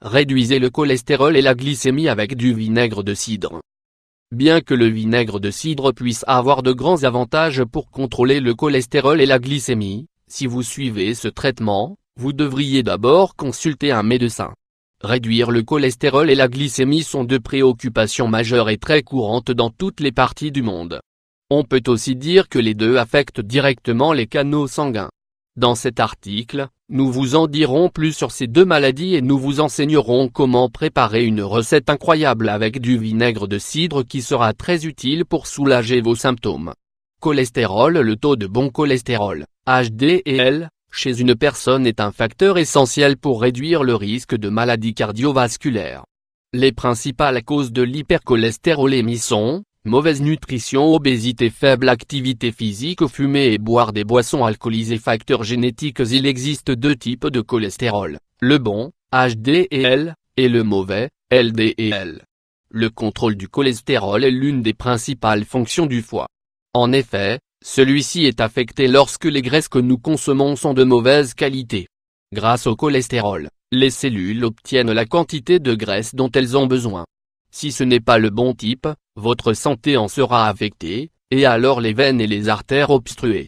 Réduisez le cholestérol et la glycémie avec du vinaigre de cidre. Bien que le vinaigre de cidre puisse avoir de grands avantages pour contrôler le cholestérol et la glycémie, si vous suivez ce traitement, vous devriez d'abord consulter un médecin. Réduire le cholestérol et la glycémie sont deux préoccupations majeures et très courantes dans toutes les parties du monde. On peut aussi dire que les deux affectent directement les canaux sanguins. Dans cet article, nous vous en dirons plus sur ces deux maladies et nous vous enseignerons comment préparer une recette incroyable avec du vinaigre de cidre qui sera très utile pour soulager vos symptômes. Cholestérol. Le taux de bon cholestérol, HDL, chez une personne est un facteur essentiel pour réduire le risque de maladies cardiovasculaires. Les principales causes de l'hypercholestérolémie sont mauvaise nutrition, obésité, faible activité physique, fumer et boire des boissons alcoolisées. Facteurs génétiques. Il existe deux types de cholestérol, le bon, HDL, et le mauvais, LDL. Le contrôle du cholestérol est l'une des principales fonctions du foie. En effet, celui-ci est affecté lorsque les graisses que nous consommons sont de mauvaise qualité. Grâce au cholestérol, les cellules obtiennent la quantité de graisse dont elles ont besoin. Si ce n'est pas le bon type, votre santé en sera affectée, et alors les veines et les artères obstruées.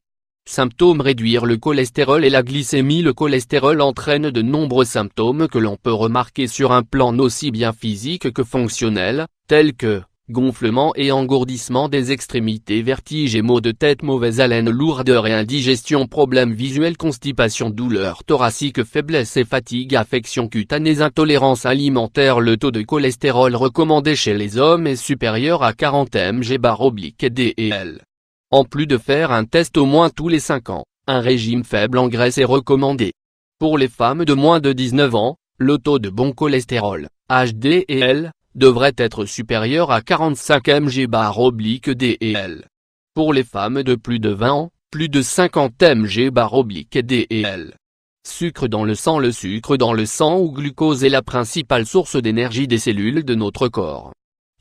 Symptômes. Réduire le cholestérol et la glycémie. Le cholestérol entraîne de nombreux symptômes que l'on peut remarquer sur un plan aussi bien physique que fonctionnel, tels que gonflement et engourdissement des extrémités, vertiges et maux de tête, mauvaise haleine, lourdeur et indigestion, problèmes visuels, constipation, douleurs thoraciques, faiblesse et fatigue, affections cutanées, intolérance alimentaire. Le taux de cholestérol recommandé chez les hommes est supérieur à 40 mg/dl. En plus de faire un test au moins tous les 5 ans, un régime faible en graisse est recommandé. Pour les femmes de moins de 19 ans, le taux de bon cholestérol, HDL, devrait être supérieur à 45 mg/dl. Pour les femmes de plus de 20 ans, plus de 50 mg/dl. Sucre dans le sang. Le sucre dans le sang ou glucose est la principale source d'énergie des cellules de notre corps.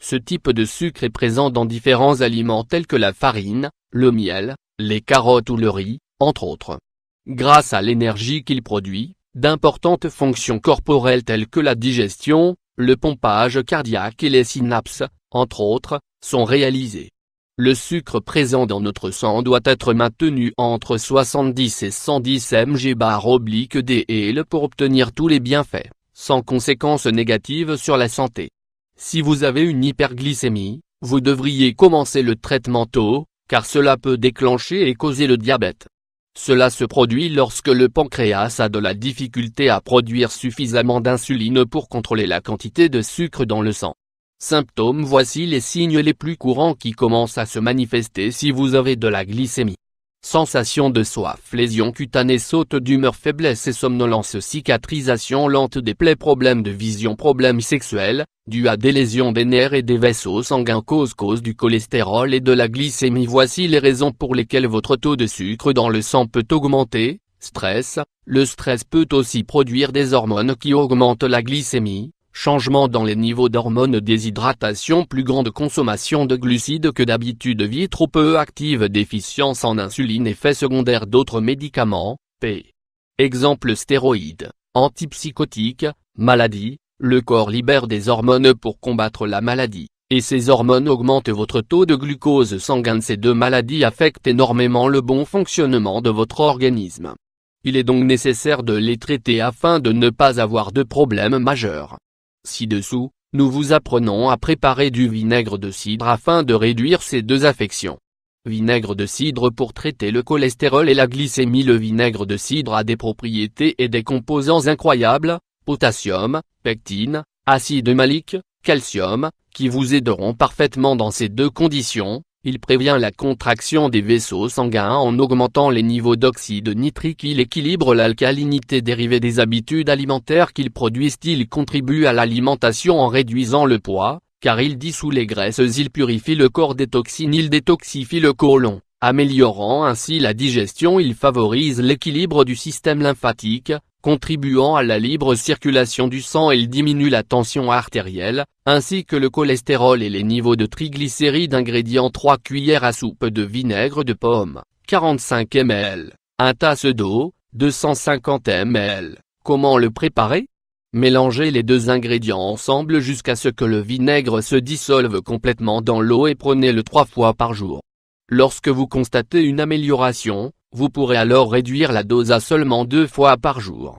Ce type de sucre est présent dans différents aliments tels que la farine, le miel, les carottes ou le riz, entre autres. Grâce à l'énergie qu'il produit, d'importantes fonctions corporelles telles que la digestion, le pompage cardiaque et les synapses, entre autres, sont réalisées. Le sucre présent dans notre sang doit être maintenu entre 70 et 110 mg/dl pour obtenir tous les bienfaits, sans conséquences négatives sur la santé. Si vous avez une hyperglycémie, vous devriez commencer le traitement tôt, car cela peut déclencher et causer le diabète. Cela se produit lorsque le pancréas a de la difficulté à produire suffisamment d'insuline pour contrôler la quantité de sucre dans le sang. Symptômes. Voici les signes les plus courants qui commencent à se manifester si vous avez de la glycémie. Sensation de soif, lésions cutanées, saute d'humeur, faiblesse et somnolence, cicatrisation lente des plaies, problèmes de vision, problèmes sexuels, dus à des lésions des nerfs et des vaisseaux sanguins, cause du cholestérol et de la glycémie. Voici les raisons pour lesquelles votre taux de sucre dans le sang peut augmenter. Stress. Le stress peut aussi produire des hormones qui augmentent la glycémie. Changement dans les niveaux d'hormones, déshydratation, plus grande consommation de glucides que d'habitude, vie trop peu active, déficience en insuline, effets secondaires d'autres médicaments, p. Exemple stéroïdes, antipsychotiques, maladie. Le corps libère des hormones pour combattre la maladie, et ces hormones augmentent votre taux de glucose sanguin. Ces deux maladies affectent énormément le bon fonctionnement de votre organisme. Il est donc nécessaire de les traiter afin de ne pas avoir de problèmes majeurs. Ci-dessous, nous vous apprenons à préparer du vinaigre de cidre afin de réduire ces deux affections. Vinaigre de cidre pour traiter le cholestérol et la glycémie. Le vinaigre de cidre a des propriétés et des composants incroyables, potassium, pectine, acide malique, calcium, qui vous aideront parfaitement dans ces deux conditions. Il prévient la contraction des vaisseaux sanguins en augmentant les niveaux d'oxyde nitrique. Il équilibre l'alcalinité dérivée des habitudes alimentaires qu'il produit. Il contribue à l'alimentation en réduisant le poids, car il dissout les graisses. Il purifie le corps des toxines. Il détoxifie le côlon, améliorant ainsi la digestion. Il favorise l'équilibre du système lymphatique, contribuant à la libre circulation du sang. Il diminue la tension artérielle, ainsi que le cholestérol et les niveaux de triglycérides. Ingrédients: 3 cuillères à soupe de vinaigre de pomme, 45 ml, 1 tasse d'eau, 250 ml. Comment le préparer? Mélangez les deux ingrédients ensemble jusqu'à ce que le vinaigre se dissolve complètement dans l'eau et prenez-le 3 fois par jour. Lorsque vous constatez une amélioration, vous pourrez alors réduire la dose à seulement 2 fois par jour.